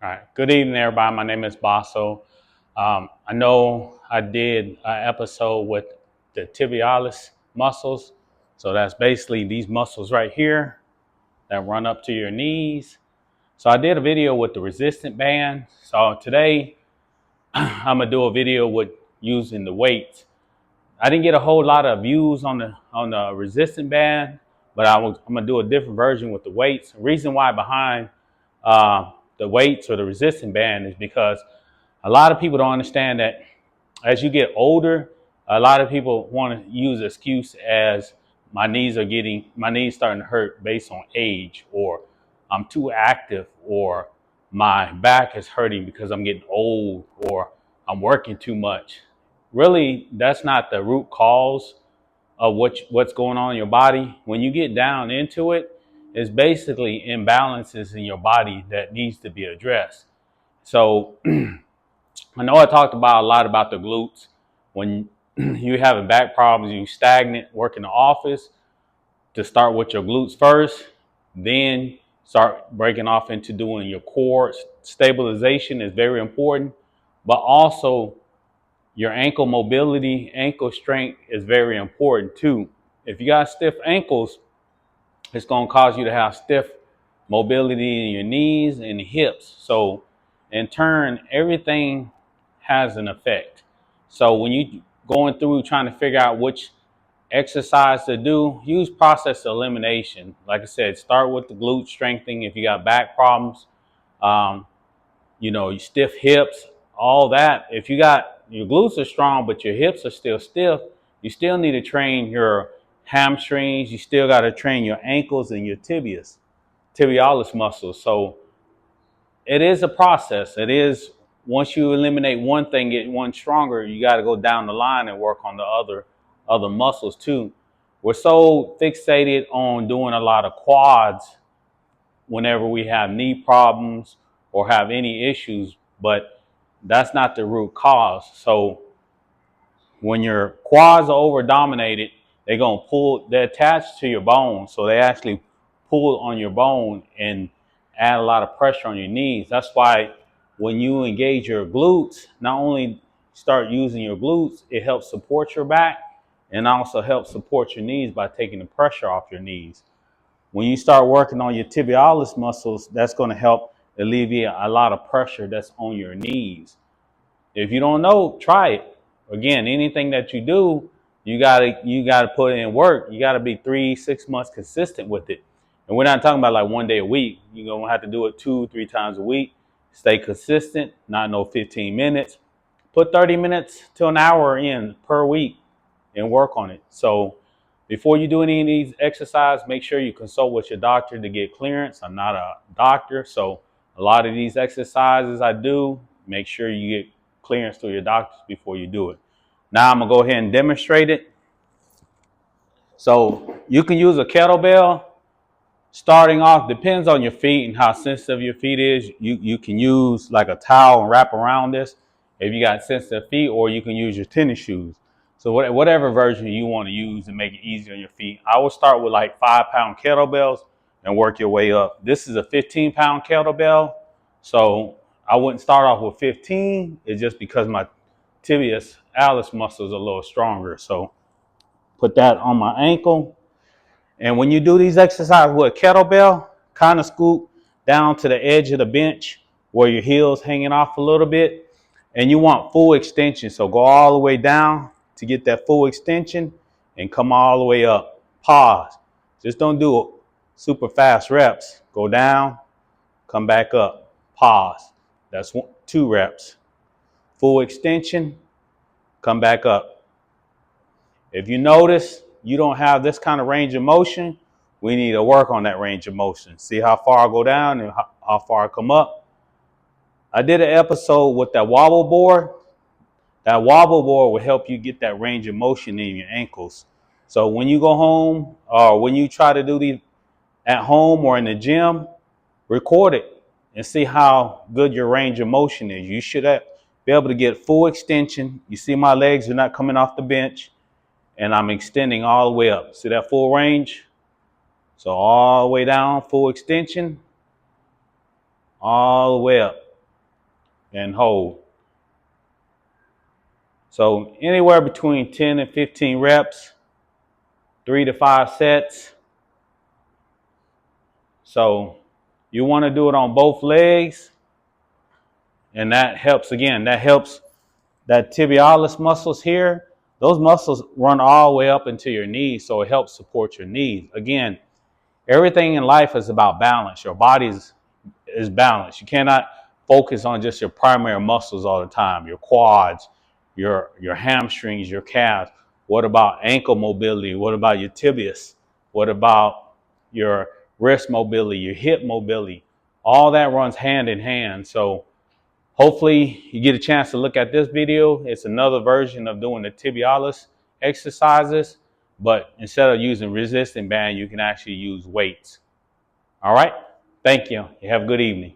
All right. Good evening, everybody. My name is Baso. I know I did an episode with the tibialis muscles. So that's basically these muscles right here that run up to your knees. So I did a video with the resistant band. So today I'm gonna do a video with using the weights. I didn't get a whole lot of views on the resistant band, but I'm gonna do a different version with the weights. The reason why behind the weights or the resistant band is because a lot of people don't understand that as you get older, a lot of people want to use excuse as my knees starting to hurt based on age, or I'm too active, or my back is hurting because I'm getting old, or I'm working too much. Really, that's not the root cause of what's going on in your body. When you get down into it, it's basically imbalances in your body that needs to be addressed. So I know I talked about a lot about the glutes. When you having back problems, you stagnant, work in the office, to start with your glutes first, then start breaking off into doing your core. Stabilization is very important, but also your ankle mobility, ankle strength is very important too. If you got stiff ankles, it's going to cause you to have stiff mobility in your knees and hips. So in turn, everything has an effect. So when you going through trying to figure out which exercise to do, use process elimination. Like I said, start with the glute strengthening. If you got back problems, um, your stiff hips, all that. If you got your glutes are strong, but your hips are still stiff, you still need to train your hamstrings. You still got to train your ankles and your tibialis muscles. So it is a process. It is, once you eliminate one thing, get one stronger, you got to go down the line and work on the other muscles too. We're so fixated on doing a lot of quads whenever we have knee problems or have any issues, but that's not the root cause. So when your quads are over dominated, they're attached to your bone. So they actually pull on your bone and add a lot of pressure on your knees. That's why when you engage your glutes, not only start using your glutes, it helps support your back and also helps support your knees by taking the pressure off your knees. When you start working on your tibialis muscles, that's going to help alleviate a lot of pressure that's on your knees. If you don't know, try it. Again, anything that you do, you gotta put in work. You gotta be 3-6 months consistent with it. And we're not talking about like one day a week. You're gonna have to do it 2-3 times a week. Stay consistent, not no 15 minutes. Put 30 minutes to an hour in per week and work on it. So before you do any of these exercises, make sure you consult with your doctor to get clearance. I'm not a doctor, so a lot of these exercises I do, make sure you get clearance through your doctors before you do it. Now I'm gonna go ahead and demonstrate it. So you can use a kettlebell. Starting off, depends on your feet and how sensitive your feet is. You can use like a towel and wrap around this if you got sensitive feet, or you can use your tennis shoes. So whatever version you want to use to make it easier on your feet. I would start with like 5-pound kettlebells and work your way up. This is a 15-pound kettlebell, so I wouldn't start off with 15. It's just because my tibialis muscles are a little stronger. So put that on my ankle. And when you do these exercises with a kettlebell, kind of scoop down to the edge of the bench where your heel's hanging off a little bit. And you want full extension. So go all the way down to get that full extension and come all the way up. Pause. Just don't do super fast reps. Go down, come back up. Pause. That's 2 reps. Full extension, come back up. If you notice you don't have this kind of range of motion, we need to work on that range of motion. See how far I go down and how far I come up. I did an episode with that wobble board. That wobble board will help you get that range of motion in your ankles. So when you go home, or when you try to do these at home or in the gym, record it and see how good your range of motion is. You should be able to get full extension. You see my legs are not coming off the bench, and I'm extending all the way up. See that full range? So all the way down, full extension, all the way up. and hold. So anywhere between 10 and 15 reps, 3 to 5 sets. So you want to do it on both legs. And that helps, again, that helps that tibialis muscles here. Those muscles run all the way up into your knees, so it helps support your knees. Again, everything in life is about balance. Your body is balanced. You cannot focus on just your primary muscles all the time, your quads, your hamstrings, your calves. What about ankle mobility? What about your tibias? What about your wrist mobility, your hip mobility? All that runs hand in hand. So hopefully you get a chance to look at this video. It's another version of doing the tibialis exercises, but instead of using resistance band, you can actually use weights. All right. Thank you. You have a good evening.